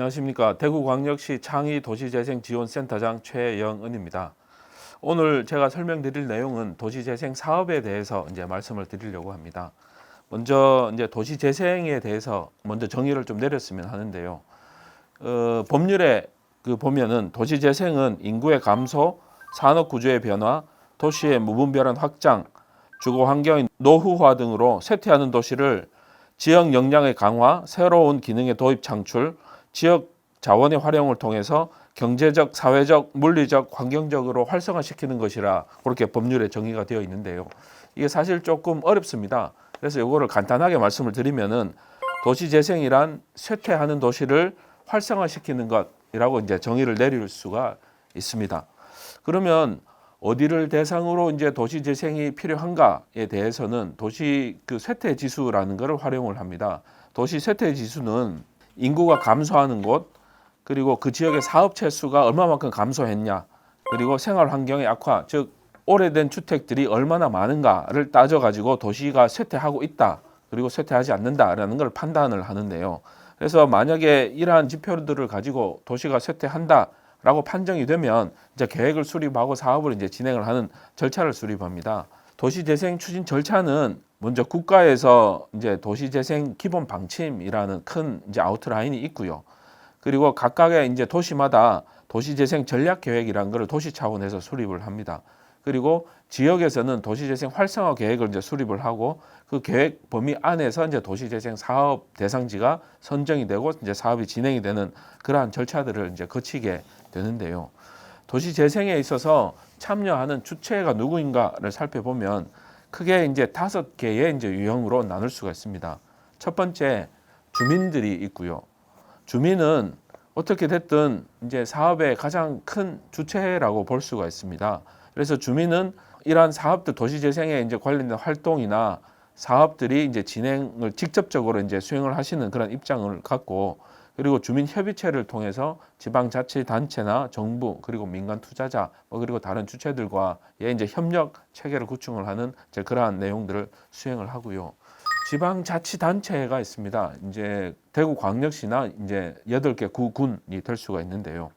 안녕하십니까. 대구광역시 창의도시재생지원센터장 최영은입니다. 오늘 제가 설명드릴 내용은 도시재생 사업에 대해서 이제 말씀을 드리려고 합니다. 먼저 이제 도시재생에 대해서 먼저 정의를 좀 내렸으면 하는데요. 법률에 보면은 도시재생은 인구의 감소, 산업구조의 변화, 도시의 무분별한 확장, 주거환경의 노후화 등으로 쇠퇴하는 도시를 지역 역량의 강화, 새로운 기능의 도입 창출, 지역 자원의 활용을 통해서 경제적, 사회적, 물리적, 환경적으로 활성화시키는 것이라 그렇게 법률에 정의가 되어 있는데요. 이게 사실 조금 어렵습니다. 그래서 이거를 간단하게 말씀을 드리면은 도시재생이란 쇠퇴하는 도시를 활성화시키는 것이라고 이제 정의를 내릴 수가 있습니다. 그러면 어디를 대상으로 이제 도시재생이 필요한가에 대해서는 도시 쇠퇴 지수라는 것을 활용을 합니다. 도시 쇠퇴 지수는 인구가 감소하는 곳, 그리고 그 지역의 사업체 수가 얼마만큼 감소했냐, 그리고 생활 환경의 악화, 즉 오래된 주택들이 얼마나 많은가를 따져가지고 도시가 쇠퇴하고 있다, 그리고 쇠퇴하지 않는다라는 걸 판단을 하는데요. 그래서 만약에 이러한 지표들을 가지고 도시가 쇠퇴한다라고 판정이 되면 이제 계획을 수립하고 사업을 이제 진행을 하는 절차를 수립합니다. 도시재생 추진 절차는 먼저 국가에서 이제 도시재생 기본 방침이라는 큰 이제 아웃라인이 있고요. 그리고 각각의 이제 도시마다 도시재생 전략 계획이라는 것을 도시 차원에서 수립을 합니다. 그리고 지역에서는 도시재생 활성화 계획을 이제 수립을 하고 그 계획 범위 안에서 이제 도시재생 사업 대상지가 선정이 되고 이제 사업이 진행이 되는 그러한 절차들을 이제 거치게 되는데요. 도시재생에 있어서 참여하는 주체가 누구인가를 살펴보면 크게 이제 5개의 이제 유형으로 나눌 수가 있습니다. 첫 번째, 주민들이 있고요. 주민은 어떻게 됐든 이제 사업의 가장 큰 주체라고 볼 수가 있습니다. 그래서 주민은 이러한 사업들 도시재생에 이제 관련된 활동이나 사업들이 이제 진행을 직접적으로 이제 수행을 하시는 그런 입장을 갖고, 그리고 주민협의체를 통해서 지방자치단체나 정부, 그리고 민간 투자자, 그리고 다른 주체들과의 이제 협력 체계를 구축을 하는 이제 그러한 내용들을 수행을 하고요. 지방자치단체가 있습니다. 이제 대구광역시나 이제 8개 구군이 될 수가 있는데요.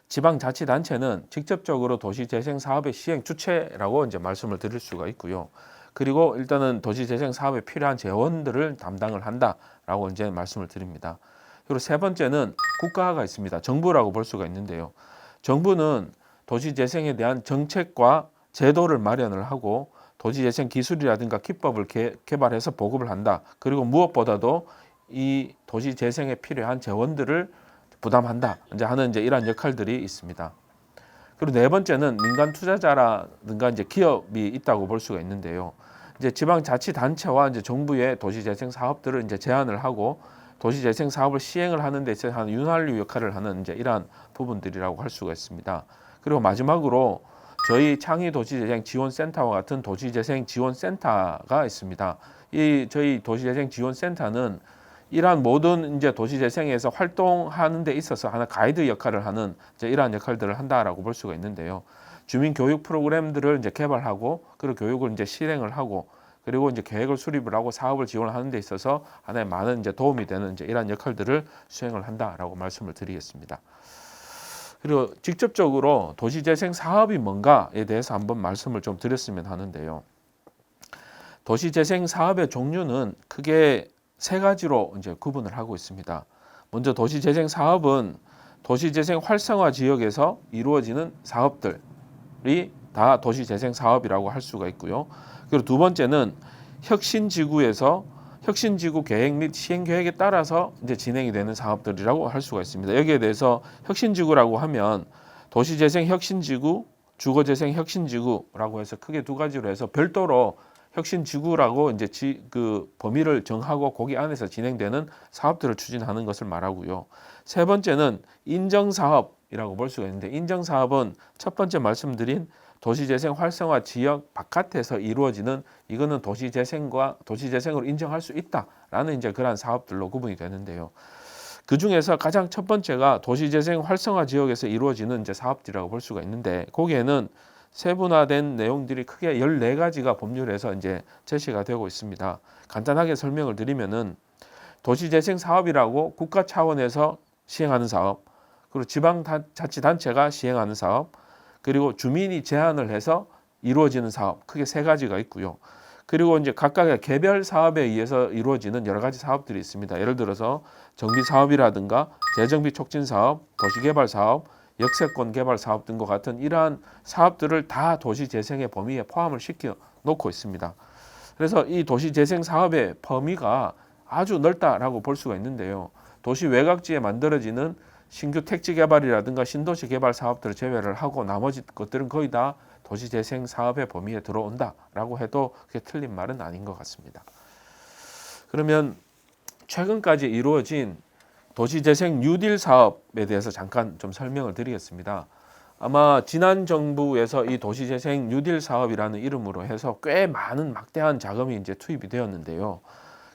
지방자치단체는 직접적으로 도시재생 사업의 시행 주체라고 이제 말씀을 드릴 수가 있고요. 그리고 일단은 도시재생 사업에 필요한 재원들을 담당을 한다라고 이제 말씀을 드립니다. 그리고 세 번째는 국가가 있습니다. 정부라고 볼 수가 있는데요. 정부는 도시재생에 대한 정책과 제도를 마련을 하고 도시재생 기술이라든가 기법을 개발해서 보급을 한다. 그리고 무엇보다도 이 도시재생에 필요한 재원들을 부담한다. 이제 하는 이제 이러한 역할들이 있습니다. 그리고 네 번째는 민간 투자자라든가 이제 기업이 있다고 볼 수가 있는데요. 이제 지방자치단체와 이제 정부의 도시재생 사업들을 이제 제안을 하고 도시재생 사업을 시행을 하는 데 있어서 한 윤활유 역할을 하는 이제 이러한 부분들이라고 할 수가 있습니다. 그리고 마지막으로 저희 창의도시재생지원센터와 같은 도시재생지원센터가 있습니다. 이 저희 도시재생지원센터는 이러한 모든 이제 도시재생에서 활동하는 데 있어서 하나 가이드 역할을 하는 이제 이러한 역할들을 한다라고 볼 수가 있는데요. 주민 교육 프로그램들을 이제 개발하고 그리고 교육을 이제 실행을 하고 그리고 이제 계획을 수립을 하고 사업을 지원을 하는 데 있어서 하나의 많은 이제 도움이 되는 이제 이러한 역할들을 수행을 한다라고 말씀을 드리겠습니다. 그리고 직접적으로 도시재생 사업이 뭔가에 대해서 한번 말씀을 좀 드렸으면 하는데요. 도시재생 사업의 종류는 크게 세 가지로 이제 구분을 하고 있습니다. 먼저 도시재생 사업은 도시재생 활성화 지역에서 이루어지는 사업들이 다 도시재생 사업이라고 할 수가 있고요. 그리고 두 번째는 혁신지구에서 혁신지구 계획 및 시행 계획에 따라서 이제 진행이 되는 사업들이라고 할 수가 있습니다. 여기에 대해서 혁신지구라고 하면 도시재생 혁신지구, 주거재생 혁신지구라고 해서 크게 두 가지로 해서 별도로 혁신지구라고 이제 그 범위를 정하고 거기 안에서 진행되는 사업들을 추진하는 것을 말하고요. 세 번째는 인정사업이라고 볼 수가 있는데, 인정사업은 첫 번째 말씀드린 도시재생 활성화 지역 바깥에서 이루어지는, 이거는 도시재생으로 인정할 수 있다라는 이제 그러한 사업들로 구분이 되는데요. 그 중에서 가장 첫 번째가 도시재생 활성화 지역에서 이루어지는 이제 사업들이라고 볼 수가 있는데, 거기에는 세분화된 내용들이 크게 14가지가 법률에서 이제 제시가 되고 있습니다. 간단하게 설명을 드리면은 도시재생 사업이라고 국가 차원에서 시행하는 사업, 그리고 지방자치단체가 시행하는 사업, 그리고 주민이 제안을 해서 이루어지는 사업, 크게 세 가지가 있고요. 그리고 이제 각각의 개별 사업에 의해서 이루어지는 여러 가지 사업들이 있습니다. 예를 들어서 정비 사업이라든가 재정비 촉진 사업, 도시개발 사업, 역세권 개발 사업 등과 같은 이러한 사업들을 다 도시재생의 범위에 포함을 시켜 놓고 있습니다. 그래서 이 도시재생 사업의 범위가 아주 넓다라고 볼 수가 있는데요. 도시 외곽지에 만들어지는 신규 택지 개발이라든가 신도시 개발 사업들을 제외를 하고 나머지 것들은 거의 다 도시재생 사업의 범위에 들어온다라고 해도 그게 틀린 말은 아닌 것 같습니다. 그러면 최근까지 이루어진 도시재생 뉴딜 사업에 대해서 잠깐 좀 설명을 드리겠습니다. 아마 지난 정부에서 이 도시재생 뉴딜 사업이라는 이름으로 해서 꽤 많은 막대한 자금이 이제 투입이 되었는데요.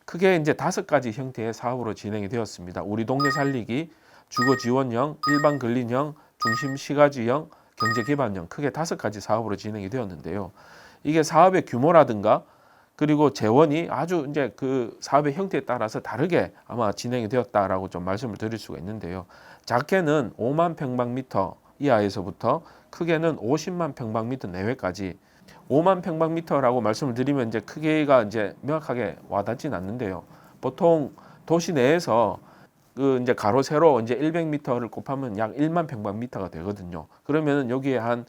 크게 이제 5가지 형태의 사업으로 진행이 되었습니다. 우리 동네 살리기, 주거 지원형, 일반 근린형, 중심 시가지형, 경제 기반형, 크게 5가지 사업으로 진행이 되었는데요. 이게 사업의 규모라든가 그리고 재원이 아주 이제 그 사업의 형태에 따라서 다르게 아마 진행이 되었다라고 좀 말씀을 드릴 수가 있는데요. 작게는 5만 평방미터 이하에서부터 크게는 50만 평방미터 내외까지 5만 평방미터라고 말씀을 드리면 이제 크기가 이제 명확하게 와닿진 않는데요. 보통 도시 내에서 그 이제 가로 세로 이제 100m를 곱하면 약 1만 평방미터가 되거든요. 그러면은 여기에 한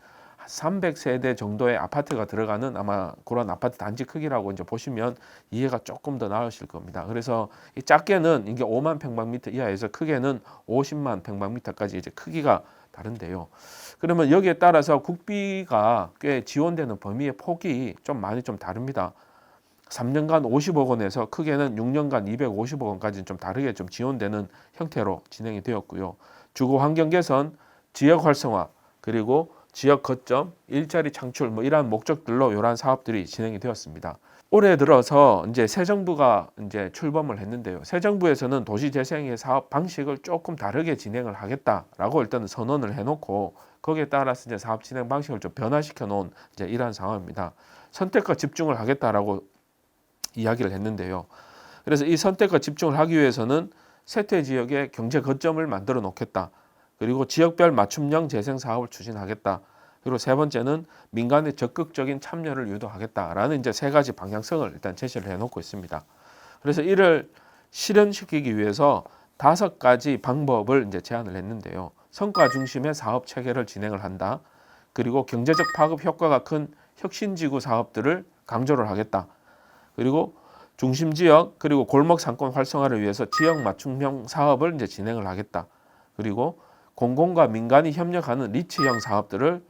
300세대 정도의 아파트가 들어가는 아마 그런 아파트 단지 크기라고 이제 보시면 이해가 조금 더 나으실 겁니다. 그래서 이 작게는 이게 5만 평방미터 이하에서 크게는 50만 평방미터까지 이제 크기가 다른데요. 그러면 여기에 따라서 국비가 꽤 지원되는 범위의 폭이 좀 많이 좀 다릅니다. 3년간 50억 원에서 크게는 6년간 250억 원까지 좀 다르게 좀 지원되는 형태로 진행이 되었고요. 주거 환경 개선, 지역 활성화, 그리고 지역 거점, 일자리 창출 뭐 이러한 목적들로 이러한 사업들이 진행이 되었습니다. 올해 들어서 이제 새 정부가 이제 출범을 했는데요. 새 정부에서는 도시재생의 사업 방식을 조금 다르게 진행을 하겠다라고 일단은 선언을 해놓고 거기에 따라서 이제 사업 진행 방식을 좀 변화시켜 놓은 이제 이러한 상황입니다. 선택과 집중을 하겠다라고 이야기를 했는데요. 그래서 이 선택과 집중을 하기 위해서는 세퇴 지역에 경제 거점을 만들어 놓겠다. 그리고 지역별 맞춤형 재생 사업을 추진하겠다. 그리고 세 번째는 민간의 적극적인 참여를 유도하겠다라는 이제 3가지 방향성을 일단 제시를 해놓고 있습니다. 그래서 이를 실현시키기 위해서 5가지 방법을 이제 제안을 했는데요. 성과 중심의 사업 체계를 진행을 한다. 그리고 경제적 파급 효과가 큰 혁신지구 사업들을 강조를 하겠다. 그리고 중심 지역 그리고 골목 상권 활성화를 위해서 지역 맞춤형 사업을 이제 진행을 하겠다. 그리고 공공과 민간이 협력하는 리츠형 사업들을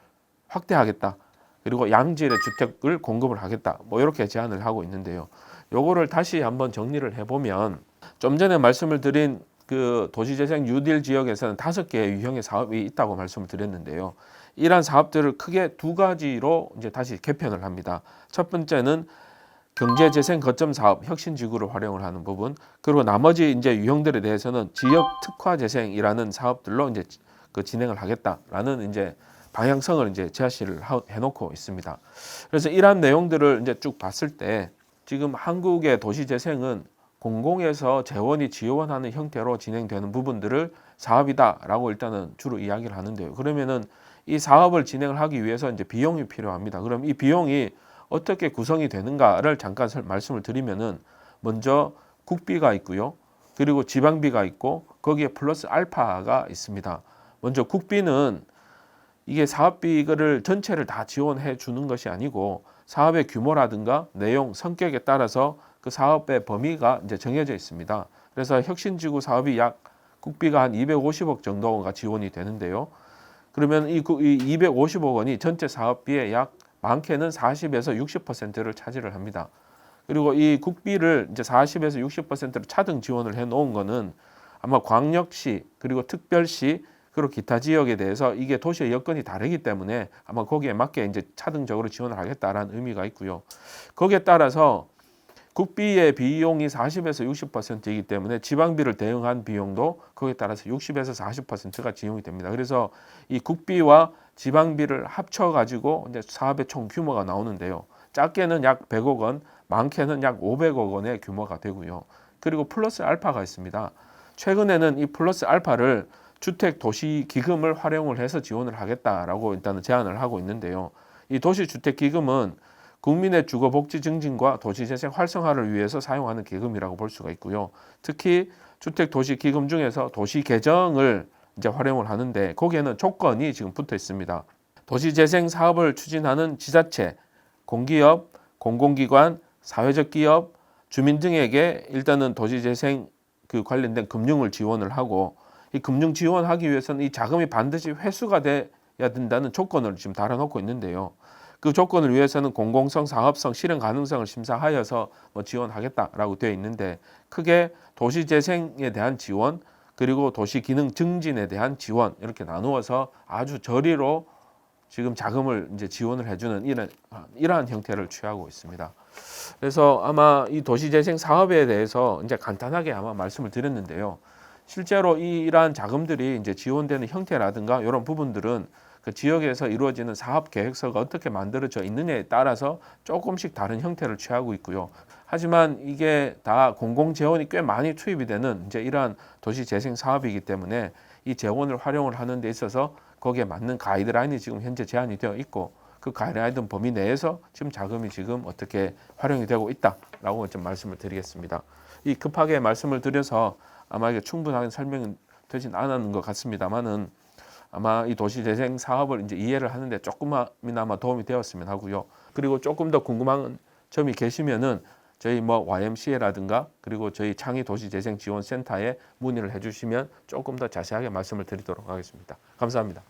확대하겠다. 그리고 양질의 주택을 공급을 하겠다. 뭐 이렇게 제안을 하고 있는데요. 요거를 다시 한번 정리를 해보면 좀 전에 말씀을 드린 그 도시재생 뉴딜 지역에서는 5개의 유형의 사업이 있다고 말씀을 드렸는데요. 이러한 사업들을 크게 2가지로 이제 다시 개편을 합니다. 첫 번째는 경제재생 거점 사업, 혁신지구를 활용을 하는 부분, 그리고 나머지 이제 유형들에 대해서는 지역 특화 재생이라는 사업들로 이제 그 진행을 하겠다라는 이제 방향성을 이제 제시를 해놓고 있습니다. 그래서 이러한 내용들을 이제 쭉 봤을 때 지금 한국의 도시재생은 공공에서 재원이 지원하는 형태로 진행되는 부분들을 사업이다라고 일단은 주로 이야기를 하는데요. 그러면은 이 사업을 진행을 하기 위해서 이제 비용이 필요합니다. 그럼 이 비용이 어떻게 구성이 되는가를 잠깐 말씀을 드리면은 먼저 국비가 있고요. 그리고 지방비가 있고 거기에 플러스 알파가 있습니다. 먼저 국비는 이게 사업비를 전체를 다 지원해 주는 것이 아니고 사업의 규모라든가 내용, 성격에 따라서 그 사업의 범위가 이제 정해져 있습니다. 그래서 혁신지구 사업이 약 국비가 한 250억 정도가 지원이 되는데요. 그러면 이 250억 원이 전체 사업비의 약 많게는 40에서 60%를 차지를 합니다. 그리고 이 국비를 이제 40에서 60%로 차등 지원을 해 놓은 거는 아마 광역시 그리고 특별시 그리고 기타 지역에 대해서 이게 도시의 여건이 다르기 때문에 아마 거기에 맞게 이제 차등적으로 지원을 하겠다라는 의미가 있고요. 거기에 따라서 국비의 비용이 40에서 60%이기 때문에 지방비를 대응한 비용도 거기에 따라서 60에서 40%가 지용이 됩니다. 그래서 이 국비와 지방비를 합쳐가지고 이제 사업의 총 규모가 나오는데요. 작게는 약 100억 원, 많게는 약 500억 원의 규모가 되고요. 그리고 플러스 알파가 있습니다. 최근에는 이 플러스 알파를 주택 도시 기금을 활용을 해서 지원을 하겠다라고 일단은 제안을 하고 있는데요. 이 도시주택 기금은 국민의 주거 복지 증진과 도시 재생 활성화를 위해서 사용하는 기금이라고 볼 수가 있고요. 특히 주택 도시 기금 중에서 도시 개정을 이제 활용을 하는데 거기에는 조건이 지금 붙어 있습니다. 도시 재생 사업을 추진하는 지자체, 공기업, 공공기관, 사회적 기업, 주민 등에게 일단은 도시 재생 그 관련된 금융을 지원을 하고, 이 금융 지원하기 위해서는 이 자금이 반드시 회수가 돼야 된다는 조건을 지금 달아놓고 있는데요. 그 조건을 위해서는 공공성, 사업성, 실행 가능성을 심사하여서 지원하겠다라고 되어 있는데, 크게 도시 재생에 대한 지원, 그리고 도시 기능 증진에 대한 지원, 이렇게 나누어서 아주 저리로 지금 자금을 이제 지원을 해주는 이러한 형태를 취하고 있습니다. 그래서 아마 이 도시재생 사업에 대해서 이제 간단하게 아마 말씀을 드렸는데요. 실제로 이러한 자금들이 이제 지원되는 형태라든가 이런 부분들은 그 지역에서 이루어지는 사업 계획서가 어떻게 만들어져 있느냐에 따라서 조금씩 다른 형태를 취하고 있고요. 하지만 이게 다 공공 재원이 꽤 많이 투입이 되는 이제 이러한 도시 재생 사업이기 때문에 이 재원을 활용을 하는 데 있어서 거기에 맞는 가이드라인이 지금 현재 제안이 되어 있고, 그 가이드라인 범위 내에서 지금 자금이 지금 어떻게 활용이 되고 있다라고 좀 말씀을 드리겠습니다. 이 급하게 말씀을 드려서 아마 이게 충분하게 설명이 되진 않았는 것 같습니다만은, 아마 이 도시재생 사업을 이제 이해를 하는데 조금이나마 도움이 되었으면 하고요. 그리고 조금 더 궁금한 점이 계시면은 저희 YMCA라든가 그리고 저희 창의 도시재생 지원센터에 문의를 해주시면 조금 더 자세하게 말씀을 드리도록 하겠습니다. 감사합니다.